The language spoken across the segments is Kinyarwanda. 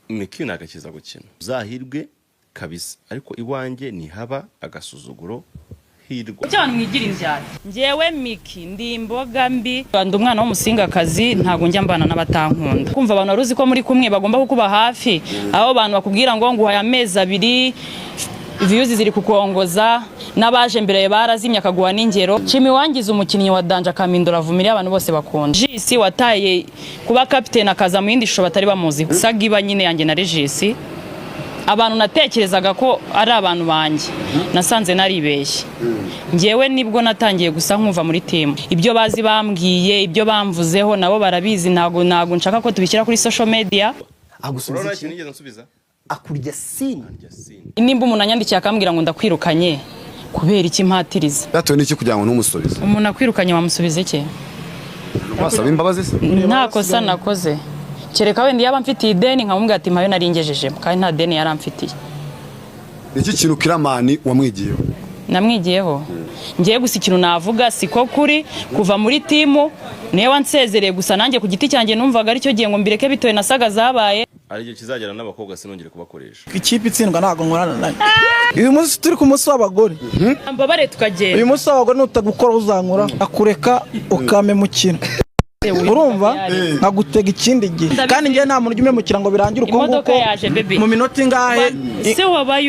Miki nagakiza gukina uzahirwe kabisa ariko iwanjye ni haba agasuzuguro hirwa cyane mwigira indyari ngewe Miki ndi imboga mbi ndi umwana w'umusingakazi ntago njya mbana n'abatankunda kumva abantu baruzi ko muri kumwe bagomba kukuba hafi aho abantu bakubwira ngo nguhaye amezi 2 views ziri kukongoza nabaje mbere barazimye akaguha n'ingero Chimi wangize umukinnyi wa Danja Kamindora vumiriye abantu bose bakunda Jisi wataye kuba captain akaza mu yindi sho batari bamuzi sagiba nyine yanjye na Regisi abantu natekerezaga ko ari abantu banje nasanze naribeshye ngewe nibwo natangiye gusa nkumva muri team ibyo bazi bambwiye ibyo bamvuzeho nabo barabizi ntago nshaka ko tubishyira kuri social media agusubiza iki nigeze nsubiza akurya sini nimba umuntu anyandikiye akambwira ngo ndakwirukanye kubera iki mpatiriza gato niki kugira ngo ntumusubize umuntu akwirukanye wamusubize iki wasaba imbabazi se nta kosa nakoze kereka wenda yaba mfitiye ideni nkamubwira ati mpayo naringejeje kandi nta deni yaramfitiye iki kintu kiramani wamwigiyeho namwigiyeho ngiye gusa ikintu navuga siko kuri kuva muri timu niwe wansezereye gusa nanjye ku giti cyanjye numvaga ari cyo gihe ngo mbireke bitoye nasaga zabaye ari cyo kizagera n'abakobwa sinongere kubakoresha ikipe itsindwa ntago nkorana nayo uyu munsi turi ku munsi w'abagore mbabare tukagenda uyu munsi w'abagore nutagukora uzankura akureka ukamemukira urumva nkagutega ikindi gihe kandi ngiye nta muntu ujya umemukira ngo birangire uko nguko mu minota ingahe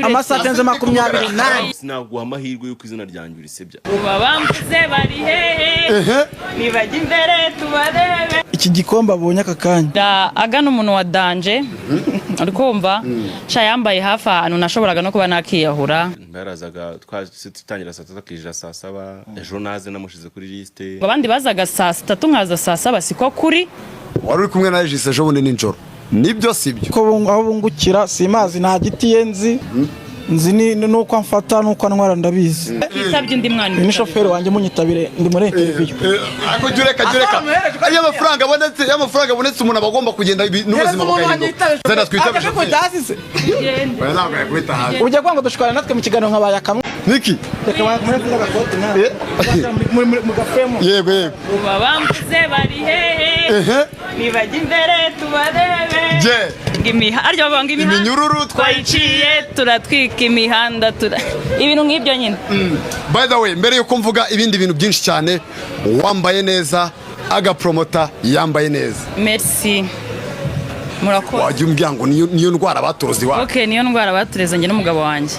amasaha atenze 28 sinaguha amahirwe y'uko izina ryanjye urisebya uba bambuze bari hehe nibajya imbere tubarebe iki gikombe abonye aka kanya agana umuntu wa Danje uri kumva sha yambaye hafi ahantu nashoboraga no kuba nakiyahura barazaga twatangira saa 3 kija saa 7 ejo naze namushize kuri liste abandi bazaga saa 3 nkaza saa 7 siko kuri wari uri kumwe na Regis ejo bundi ninjoro nibyo sibyo ko aho bungukira simazi nta giti yenzi nzi nuko amfata nuko antwara ndabizi itabye ndi mwana ni shoferi wanjye munyitabire ndi muri interview ako jureka ari amafaranga abonetse umuntu abagomba kugenda n'ubuzima bwahinduka zana twitabije ko dasize ujya kwanga dushikana natwe mu kiganiro nkabaya kamwe Niki reka muri n'agakote nawe mu gafemo yego uba bambuze bari hehe nibajya imbere tubarebe je aryo banga iminyururu twayiciye turatwika imihanda ibintu nk'ibyo nyine by the way mbere yuko mvuga ibindi bintu byinshi cyane wambaye neza agapromota yambaye neza merci murakoze wajya umbwira ngo niyo ndwara baturozi wa okay niyo ndwara batureze njye n'umugabo wanjye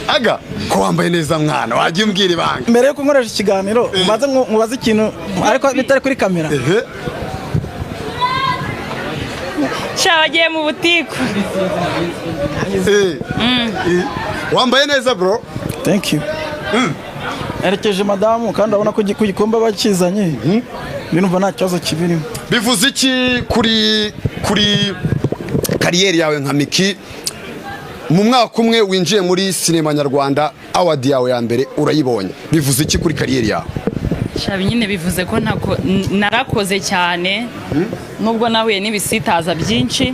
aga ko wambaye neza mwana wajya umbwira ibanga mbere yuko nkoresha ikiganiro maze mubaze ikintu ariko bitari kuri kamera shabagiye mu butiku wambaye neza bro thank you erekeje madamu kandi abona ko gikomba bakizanye binumva nta kibazo kibirimo bivuze iki kuri kariyeri yawe nka Miki mu mwaka umwe winjiye muri sinema nyarwanda award yawe ya mbere urayibonye bivuze iki kuri kariyeri yawe shabi nyine bivuze ko narakoze cyane nubwo nahuye n'ibisitaza byinshi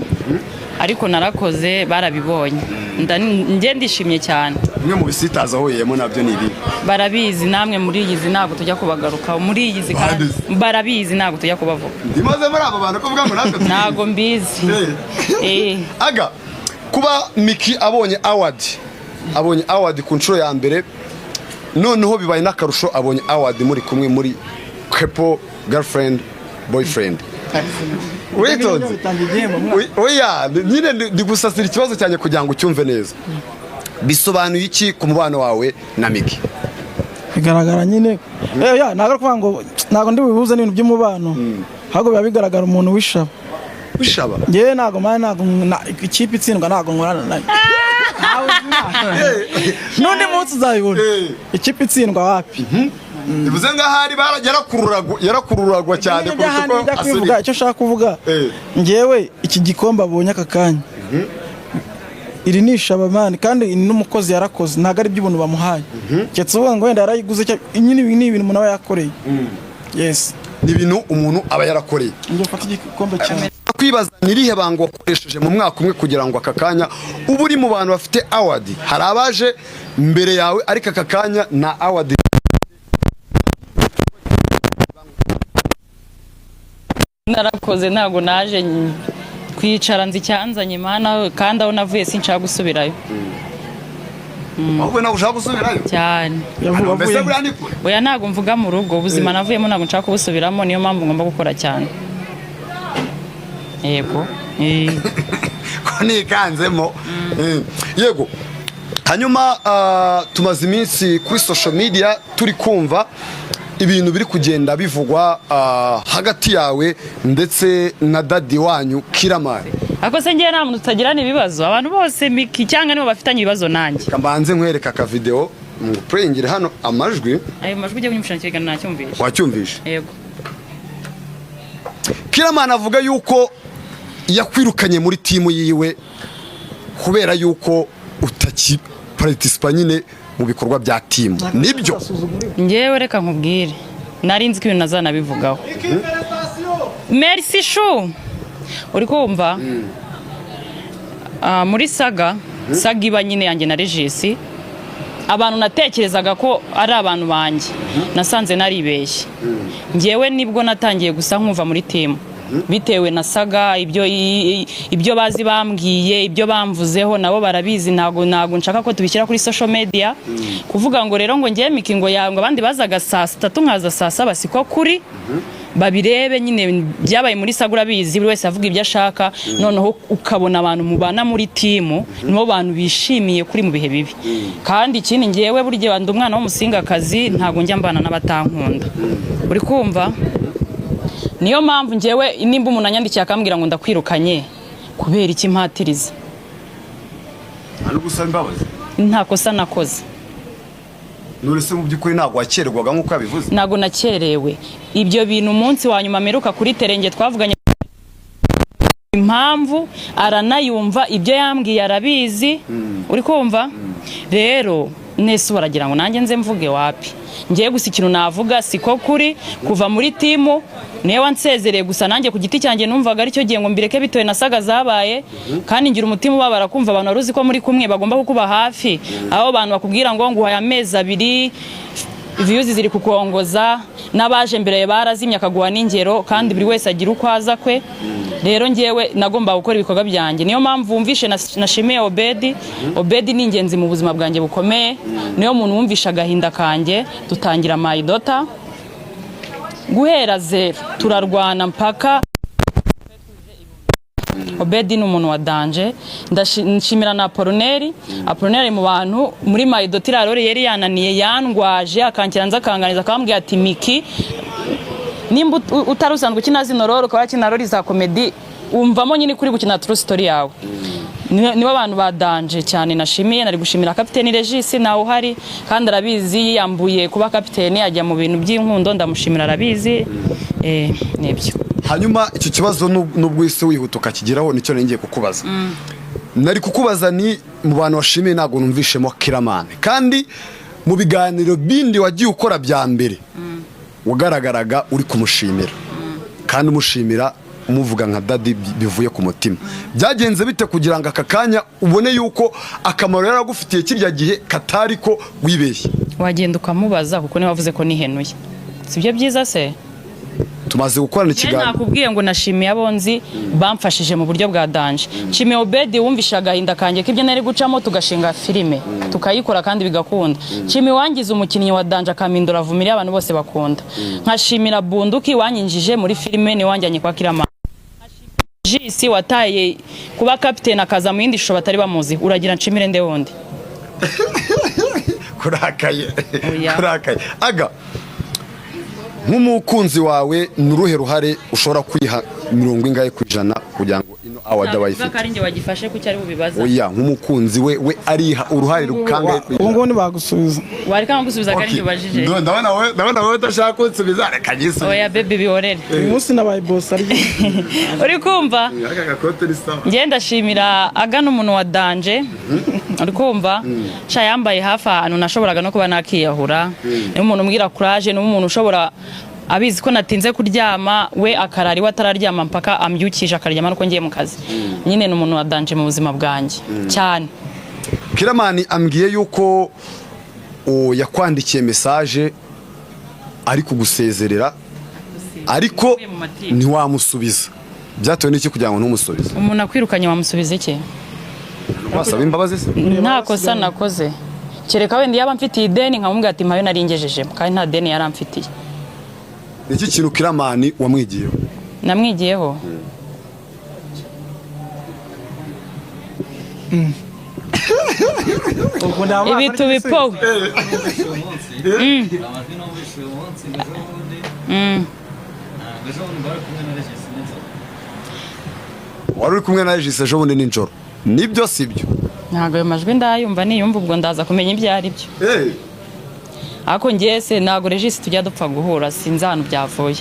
ariko narakoze barabibonye njye ndishimye cyane bimwe mu bisitaza hoyemo nabyo ni ibi barabizi namwe muri iyizi ntabwo tujya kubagaruka muri iyizi kandi barabizi ntabwo tujya kubavuga ndimaze muri abo bantu kuvuga ngo natwe ntabwo mbizi aga kuba Miki abonye award ku nshuro ya mbere noneho bibaye n'akarusho abonye award muri kumwe muri couple girlfriend boyfriend oya nyine ndi gusasira ikibazo cyane kugira ngo ucyumve neza bisobanuye iki ku mubano wawe na Miki bigaragara nyine ntabwo kuvuga ngo ntabwo ndi bubihuze n'ibintu by'umubano ahubwo biba bigaragara umuntu wishaba ngewe ntabwo ikipe itsindwa ntabwo nkorana nayo n'undi munsi uzabibona ikipe itsindwa wapi bivuze ngahari yarakururagwa cyane kurusha uko kwivuga icyo shaka kuvuga ngewe iki gikombe abonye aka kanya iri nishaba mani kandi n'umukozi yarakoze ntago ari by'ubuntu bamuhaye cyetse uvuga ngo wenda yarayiguze nyine ibi ni ibintu umuntu aba yakoreye yes ni ibintu umuntu aba yarakoreye ngiye gufata igikombe cyane kwibaza nirihe banga wakoresheje mu mwaka umwe kugira ngo aka kanya ubu uri mu bantu bafite award hari abaje mbere yawe ariko aka kanya na award narakoze ntago naje kwicara nzi icyanzanye mana kandi aho navuye sinshaka gusubirayo. ahubwo nawe ushaka gusubirayo Cyane. mbese buriya ni kure Oya ntago mvuga mu rugo ubuzima navuyemo ntago nshaka kubusubiramo niyo mpamvu ngomba gukora cyane. Yego. ko nikanzemo yego. Hanyuma tumaze iminsi kuri social media turi kumva ibintu biri kugenda bivugwa hagati yawe ndetse na dadi wanyu Kiramani. Ako se ngiye nta muntu tutagirana ibibazo abantu bose Miki cyangwa nibo bafitanye ibibazo nanjye. Kambanze nkwereka ka video ngupurengire hano amajwi. Ayo majwi ujye kunyumvisha kiganiro nacyumvisha. Wacyumvisha? Yego. Kiramani avuga yuko yakwirukanye muri timu yiwe kubera yuko utaki participa nyine mu bikorwa bya timu. Nibyo? Ngewe reka nkubwire nari nzi ko ibintu nazanabivugaho. Merci chou. Uri kumva? Muri saga iba nyine yanjye na Regis abantu natekerezaga ko ari abantu banjye nasanze naribeshye. Ngewe nibwo natangiye gusa nkumva muri timu bitewe na saga ibyo bazi bambwiye ibyo bamvuzeho nabo barabizi ntago nshaka ko tubishyira kuri social media kuvuga ngo rero ngo ngiye Miki ngo yango abandi bazaga saa 3 nkaza saa 7 siko kuri babirebe nyine byabaye muri saga urabizi buri wese avuga ibyo ashaka noneho ukabona abantu mubana muri timu nibo bantu bishimiye kuri mu bihe bibi kandi ikindi ngewe buryo bandi umwana w'umusingakazi ntago njya mbana n'abatankunda uri kumva niyo mpamvu ngewe nimba umuntu anyandikiye akambwira ngo ndakwirukanye kubera iki mpatiriza ari gusaba imbabazi nta kosa nakoze nurese mu byukuri ntago wakererwaga nkuko yabivuze ntago nakerewe ibyo bintu umunsi wa nyuma meruka kuri terenge twavuganye impamvu aranayumva ibyo yambwiye arabizi uri kumva rero nese baragira ngo nanjye nze mvuge wapi ngiye gusa ikintu navuga siko kuri kuva muri timu niyo wansezereye gusa nanjye ku giti cyanjye numvaga ari cyo gihe ngo mbireke bitewe na saga zabaye kandi ngira umutima ubabara kumva abantu baruzi ko muri kumwe bagomba kukuba hafi aho abantu bakubwira ngo nguhaye amezi 2 views ziri kukongoza n'abaje mbere barazimye akaguha n'ingero kandi buri wese agira uko aza kwe rero ngewe nagomba gukora ibikorwa byanjye niyo mpamvu wumvishe nashimiye Obedi ni ingenzi mu buzima bwanjye bukomeye niyo muntu wumvisha agahinda kanjye dutangira my daughter guhera zero turarwana mpaka Obedi ni umuntu wa danje ndashimira na Apollinaire mu bantu muri my daughter rero yari yananiye yandwaje akankiranza akanganiza akambwira ati Miki nimba utarusanzwe ukina zino roro ukaba kina roro za comedy umvamo nyine kuri gukina true story yawe nibo abantu badanje cyane nashimiye nari gushimira kapiteni Regis nawe uhari kandi arabizi yambuye kuba kapiteni ajya mu bintu by'inkundo ndamushimira arabizi nebyo hanyuma icyo kibazo nubwo ise wihutuka kigeraho nicyo ngiye kukubaza nari kukubaza ni mu bantu washimiye ntago numvishemo Kiramani kandi mu biganiro bindi wagiye ukora bya mbere wagaragaraga uri kumushimira kandi umushimira umuvuga nka dadi bivuye ku mutima byagenze bite kugira ngo aka kanya ubone yuko akamaro yaragufitiye kirya gihe katari ko wibeshye wagenda ukamubaza kuko niwe wavuze ko nihenuye sibyo byiza se tumaze gukorana ikiganiro nakubwiye ngo nashimiye abonzi bamfashije mu buryo bwa danje nshimiye Obedi wumvisha agahinda kanjye kibyo nari gucamo tugashinga filime tukayikora kandi bigakunda nshimiye wangize umukinnyi wa danje akamindura vumiri abantu bose bakunda nkashimira Bunduki wanyinjije muri filime ni wanjyanye kwa Kiramani Regis wataye kuba kapiteni akaza mu yindi shusho batari bamuzi uragira nshimire nde wundi kurakaye aga nk'umukunzi wawe nuruhe ruhare ushobora kwiha 70% kugira ngo ino award abayifite kandi nge wagifashe ku cyari bubibaza oya nk'umukunzi we ariha uruhare rukangaye ubu ni bagusubiza wari kanga gusubiza kandi nge bajije ndabona wowe utashaka kunsubiza reka gisubize oya baby bihorere uyu munsi nabaye boss ari uri kumva nge ndashimira aga n'umuntu wa danje uri kumva cha yambaye hafi ahantu nashoboraga no kuba nakiyahura ni umuntu umbwira courage ni umuntu ushobora abizi ko natinze kuryama we akarari we atararyama mpaka ambyukije akaryama nuko ngiye mu kazi nyine n'umuntu wa danje mu buzima bwanjye cyane Kiramani ambwiye yuko yakwandikiye message ari kugusezerera ariko ntiwamusubiza byatewe n'iki kugira ngo ntumusubize? umuntu akwirukanye wamusubiza iki? Wasaba imbabazi se? Nta kosa nakoze, kereka wenda yaba mfitiye ideni nkamubwira ati mpayo nari ngejejemo, kandi nta deni yari amfitiye. Iki kintu Kiramani wamwigiyeho? Namwigiyeho ibi tubipowe. Wari uri kumwe na Regis ejo bundi nijoro, nibyo sibyo? Ntabwo ayo majwi ndayumva, niyumva ubwo ndaza kumenya ibyo ari byo. Ariko njye se ntabwo Regis tujya dupfa guhura, sinzi ahantu byavuye.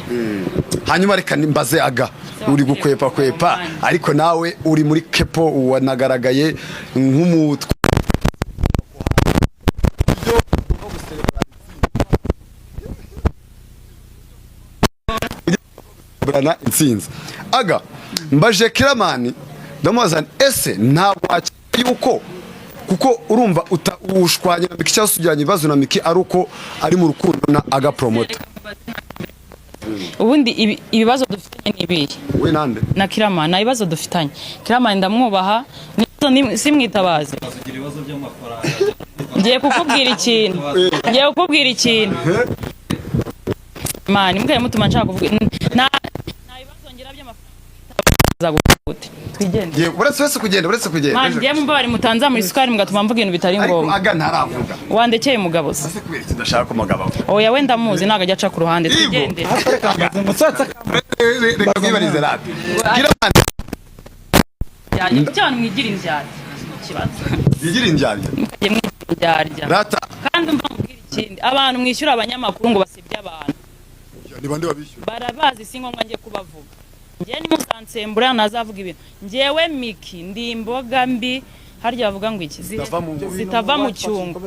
Hanyuma reka nimbaze Aga, uri gukwepa kwepa ariko nawe uri muri kepo, wanagaragaye nk'umutwe brana intsinzi. Aga, mbaje Kiramani ndamuzana, ese ntabwo wakira yuko kuko urumva ushwanye na Miki cyangwa sujyanye ibibazo na Miki ari uko ari mu rukundo na Aga promoter? Ubundi ibibazo dufitanye nibiye we nande na Kiramani, na ibibazo dufitanye. Kiramani ndamwubaha, simwitabaze. Ngiye kukubwira ikintu mani, mbwira mutuma nshaka kuvuga nta ibibazo ngira by'amafaranga gute twigende. Ye uretse kugenda mani, ngiye mumba bari mutanza muri sukari mugatuma mvuga ibintu bitari ngombwa. Aga ntaravuga Wandekeye umugabo se? ese kubera kidashaka umugabo? Oya wenda muzi naga ajya ku ruhande, twigende. Reka mwibarize rati Kiramani Yajya cyane mwigira indyarya kibazo. yigira indyarya Mukajye mwigira indyarya rata, kandi mva mubwira ikindi, abantu mwishyura abanyamakuru ngo basebye abantu ni bande babishyura? barabazi, si ngombwa njye kubavuga. Njye nimuzansembura nazavuga ibintu. Njyewe Miki ndi imboga mbi, harya bavuga ngo iki zitava mu cyungo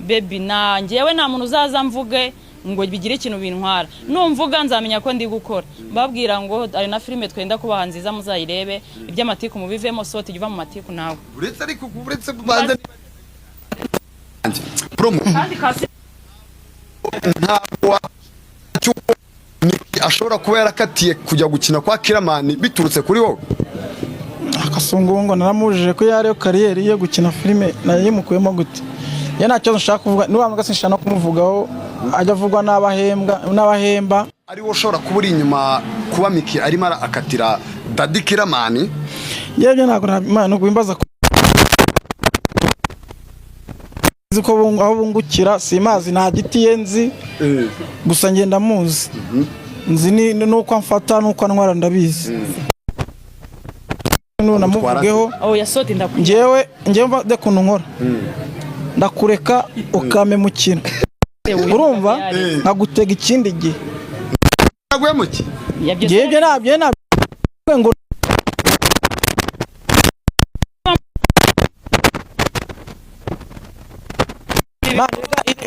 baby. Na njyewe nta muntu uzaza mvuge ngo bigire ikintu bintwara. Numvuga nzamenya ko ndi gukora, babwira ngo ari na filime twenda kubaha nziza muzayirebe, iby'amatiku mubivemo, sote iva mu matiku nawe. Uretse banze promo Kandi kasi ntabwo cyuko Miki ashobora kuba yarakatiye kujya gukina kwa Kiramani biturutse kuri wowe? Akasongo naramujije ko yariyo kariyeri yo gukina filime nayo mukuyemo gute? Ya nta cyo nshaka kuvuga, niba mugasishana no kumuvugaho ajya avugwa n'abahemba. Ari wo ushobora kuba uri inyuma kuba Miki arimo akatira Daddy Kiramani? Yebye ntabwo Imana gwimbaza ko aho bungukira simazi, nta giti yenzi gusa ngenda muzi, nzi nuko amfata nuko antwara ndabizi. Namuvugeho oya sote njyewe mva de kuntu nkora, ndakureka ukamemukira, urumva nkagutega ikindi gihe. Naguye muki yebye nabye ngo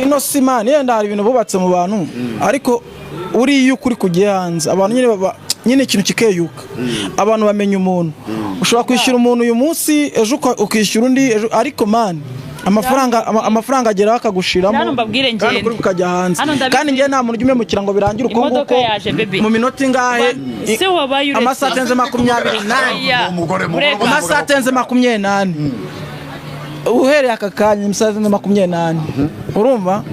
ino simani yenda hari ibintu bubatse mu bantu, ariko uriya ukuri kugiye hanze abantu nyine ikintu kikeyuka, abantu bamenya umuntu. Ushobora kwishyura umuntu uyu munsi, ejo ukishyura undi, ariko mani amafaranga ageraho akagushiramo kandi ukuri kukajya hanze. Kandi njye nta muntu ujya umemukira ngo birangire uko nguko mu minota ingahe, amasaha atenze 28, amasaha atenze 28 uhereye aka kanya imisazi na 28, urumva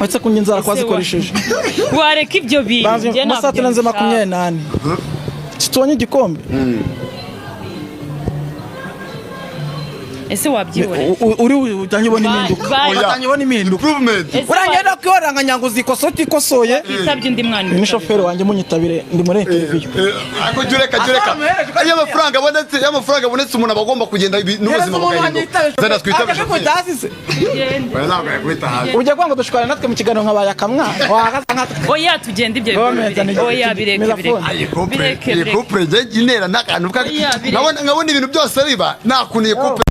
watse kunye inzara kwazikoresheje. Wareka ibyo bintu njye ntabwo amasaha 28 kitonye igikombe. Ese wabyibona uri utanyibona impinduka, utanyibona impinduka urangenda kwioranga nyango zikosoti ikosoye itabye ndi mwana ni shoferi wanjye munyitabire ndi muri interview. Ako jureka ayo amafaranga abonetse umuntu abagomba kugenda n'ubuzima bwahinduka. Zana twitabije ujya kwanga dushikana natwe mu kiganiro nk'abaya akamwa wahagaza nkatwe. Oya tugenda ibyo oya bireke couple je inera nakantu nkabona ibintu byose biba nakuniye couple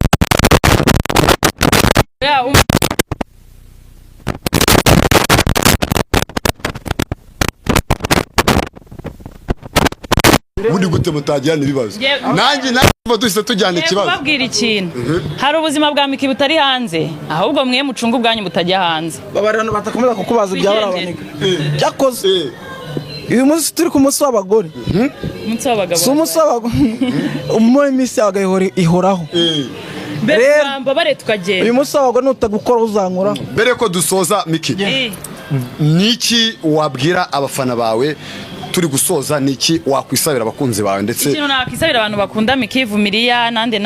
Budi gute mutajyana ibibazo nanjye nava duhise tujyana ikibazo. Babwira ikintu, hari ubuzima bwa Miki butari hanze, ahubwo mwe mucunga ubwanyu butajya hanze. Babarano batakomeza kukubaza ibya barabanika cyakoze uyu munsi turi ku munsi w'abagore umunsi w'abagabo si umunsi w'abagore muri minsi y'abagabo ihoraho rero mbabare tukagenda uyu munsi w'abagore nutagukora uzankuraho. mbere ko dusoza Miki niki wabwira abafana bawe turi gusoza, niki wakwisabira abakunzi bawe ndetse ikintu nakwisabira abantu bakunda Miki Vumiliya nande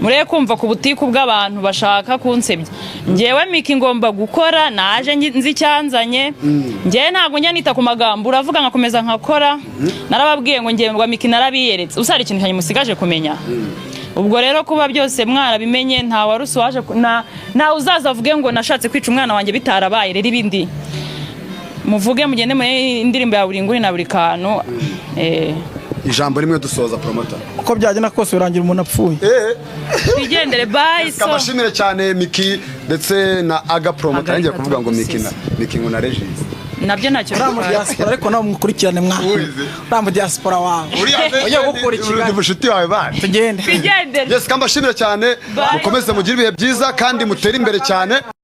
mureke kumva ku butiku bw'abantu bashaka kunsebya. Njyewe Miki ngomba gukora, naje nzi cyanzanye, njyewe ntabwo njya nita ku magambo uravuga nkakomeza nkakora. Narababwiye ngo njyewe Miki narabiyeretse, usari ikintu cyane musigaje kumenya. Ubwo rero kuba byose mwarabimenye, nta warusi waje na uzaza avuge ngo nashatse kwica umwana wanjye bitarabaye. Rero ibindi muvuge mugende muri indirimbo ya buri nguri na buri kantu. ijambo rimwe dusoza promoter, uko byagenda kose birangira umuntu apfuye. Twigendere bye. So kabashimire cyane Miki ndetse na Aga promoter. Ngiye kuvuga ngo Miki ngo na Regis nabyo ntacyo uramu diaspora, ariko nawe mukurikirane mwa uramu diaspora wawe ujye gukurikirana ubushuti wawe bari tugende. twigendere. Yes, kambashimire cyane, mukomeze mugire ibihe byiza kandi mutere imbere cyane.